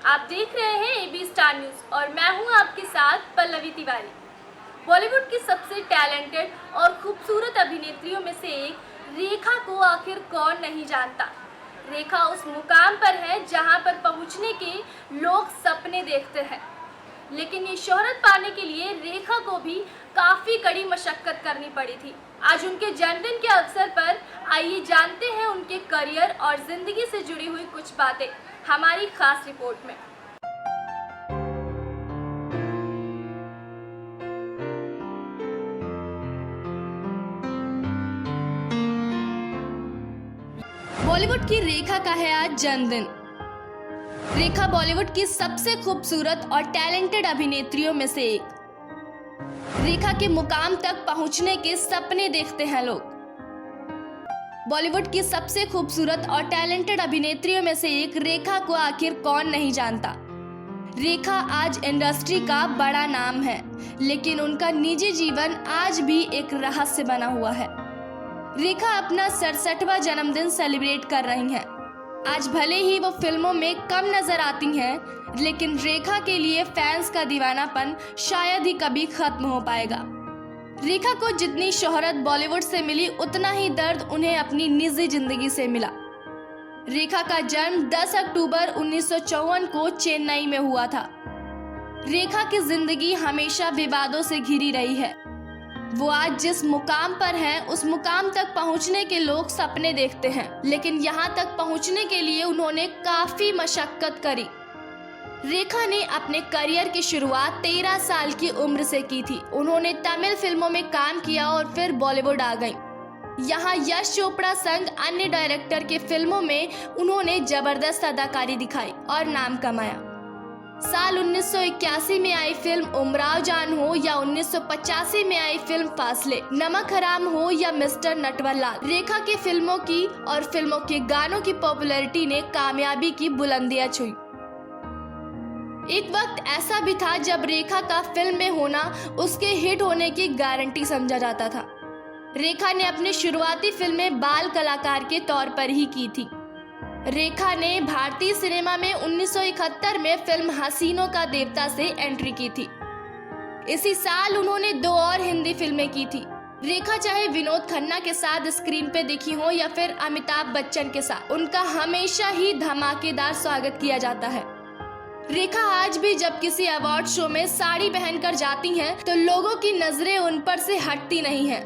आप देख रहे हैं एबी स्टार न्यूज और मैं हूं आपके साथ पल्लवी तिवारी। बॉलीवुड की सबसे टैलेंटेड और खूबसूरत अभिनेत्रियों में से एक रेखा को आखिर कौन नहीं जानता। रेखा उस मुकाम पर है जहां पर पहुंचने के लोग सपने देखते हैं, लेकिन ये शोहरत पाने के लिए रेखा को भी काफ़ी कड़ी मशक्कत करनी पड़ी थी। आज उनके जन्मदिन के अवसर पर आइए जानते हैं उनके करियर और ज़िंदगी से जुड़ी हुई कुछ बातें हमारी खास रिपोर्ट में। बॉलीवुड की रेखा का है आज जन्मदिन। रेखा बॉलीवुड की सबसे खूबसूरत और टैलेंटेड अभिनेत्रियों में से एक। रेखा के मुकाम तक पहुंचने के सपने देखते हैं लोग। बॉलीवुड की सबसे खूबसूरत और टैलेंटेड अभिनेत्रियों में से एक रेखा को आखिर कौन नहीं जानता। रेखा आज इंडस्ट्री का बड़ा नाम है, लेकिन उनका निजी जीवन आज भी एक रहस्य बना हुआ है। रेखा अपना 67वां जन्मदिन सेलिब्रेट कर रही हैं। आज भले ही वो फिल्मों में कम नजर आती हैं, लेकिन रेखा के लिए फैंस का दीवानापन शायद ही कभी खत्म हो पाएगा। रेखा को जितनी शोहरत बॉलीवुड से मिली, उतना ही दर्द उन्हें अपनी निजी जिंदगी से मिला। रेखा का जन्म 10 अक्टूबर 1954 को चेन्नई में हुआ था। रेखा की जिंदगी हमेशा विवादों से घिरी रही है। वो आज जिस मुकाम पर हैं, उस मुकाम तक पहुंचने के लोग सपने देखते हैं, लेकिन यहाँ तक पहुंचने के लिए उन्होंने काफी मशक्कत करी। रेखा ने अपने करियर की शुरुआत 13 साल की उम्र से की थी। उन्होंने तमिल फिल्मों में काम किया और फिर बॉलीवुड आ गईं। यहाँ यश चोपड़ा संग अन्य डायरेक्टर के फिल्मों में उन्होंने जबरदस्त अदाकारी दिखाई और नाम कमाया। साल 1981 में आई फिल्म उमराव जान हो या 1985 में आई फिल्म फासले, नमक हराम हो या मिस्टर नटवरलाल, रेखा की फिल्मों की और फिल्मों के गानों की पॉपुलैरिटी ने कामयाबी की बुलंदियां छुई। एक वक्त ऐसा भी था जब रेखा का फिल्म में होना उसके हिट होने की गारंटी समझा जाता था। रेखा ने अपनी शुरुआती फिल्में बाल कलाकार के तौर पर ही की थी। रेखा ने भारतीय सिनेमा में 1971 में फिल्म हसीनों का देवता से एंट्री की थी। इसी साल उन्होंने 2 और हिंदी फिल्में की थी। रेखा चाहे विनोद खन्ना के साथ स्क्रीन पे दिखी हो या फिर अमिताभ बच्चन के साथ, उनका हमेशा ही धमाकेदार स्वागत किया जाता है। रेखा आज भी जब किसी अवार्ड शो में साड़ी पहनकर जाती हैं, तो लोगों की नजरें उन पर से हटती नहीं हैं।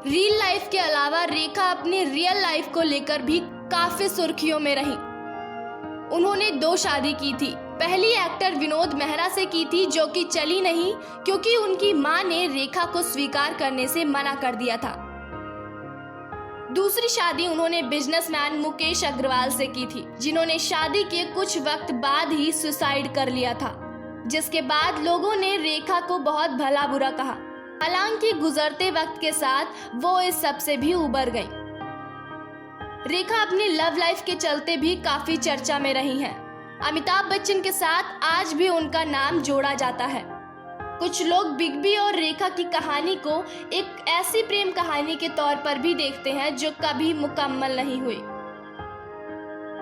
रियल लाइफ के अलावा रेखा अपनी रियल लाइफ को लेकर भी काफी सुर्खियों में रही। उन्होंने 2 शादी की थी। पहली एक्टर विनोद मेहरा से की थी, जो कि चली नहीं क्योंकि उनकी मां ने रेखा को स्वीकार करने से मना कर दिया था। दूसरी शादी उन्होंने बिजनेसमैन मुकेश अग्रवाल से की थी, जिन्होंने शादी के कुछ वक्त बाद ही सुसाइड कर लिया था, जिसके बाद लोगों ने रेखा को बहुत भला बुरा कहा। हालांकि गुजरते वक्त के साथ वो इस सब से भी उबर गई। रेखा अपनी लव लाइफ के चलते भी काफी चर्चा में रही हैं। अमिताभ बच्चन के साथ आज भी उनका नाम जोड़ा जाता है। कुछ लोग बिग बी और रेखा की कहानी को एक ऐसी प्रेम कहानी के तौर पर भी देखते हैं जो कभी मुकम्मल नहीं हुई।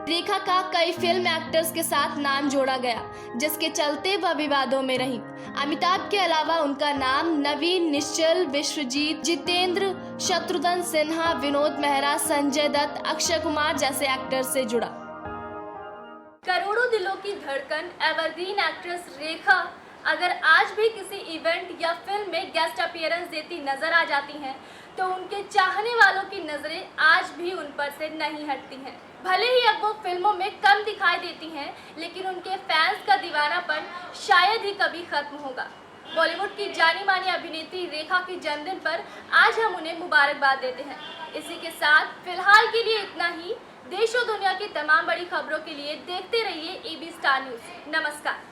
रेखा का कई फिल्म एक्टर्स के साथ नाम जोड़ा गया, जिसके चलते वह विवादों में रही। अमिताभ के अलावा उनका नाम नवीन, निश्चल, विश्वजीत, जितेंद्र, शत्रुघ्न सिन्हा, विनोद मेहरा, संजय दत्त, अक्षय कुमार जैसे एक्टर्स से जुड़ा। करोड़ों दिलों की धड़कन एवरग्रीन एक्ट्रेस रेखा अगर आज भी किसी इवेंट या फिल्म में गेस्ट अपीयरेंस देती नजर आ जाती हैं, तो उनके चाहने वालों की नजरें आज भी उन पर से नहीं हटती हैं। भले ही अब वो फिल्मों में कम दिखाई देती हैं, लेकिन उनके फैंस का दीवानापन शायद ही कभी खत्म होगा। बॉलीवुड की जानी मानी अभिनेत्री रेखा के जन्मदिन पर आज हम उन्हें मुबारकबाद देते हैं। इसी के साथ फिलहाल के लिए इतना ही। देश और दुनिया की तमाम बड़ी खबरों के लिए देखते रहिए एबी स्टार न्यूज। नमस्कार।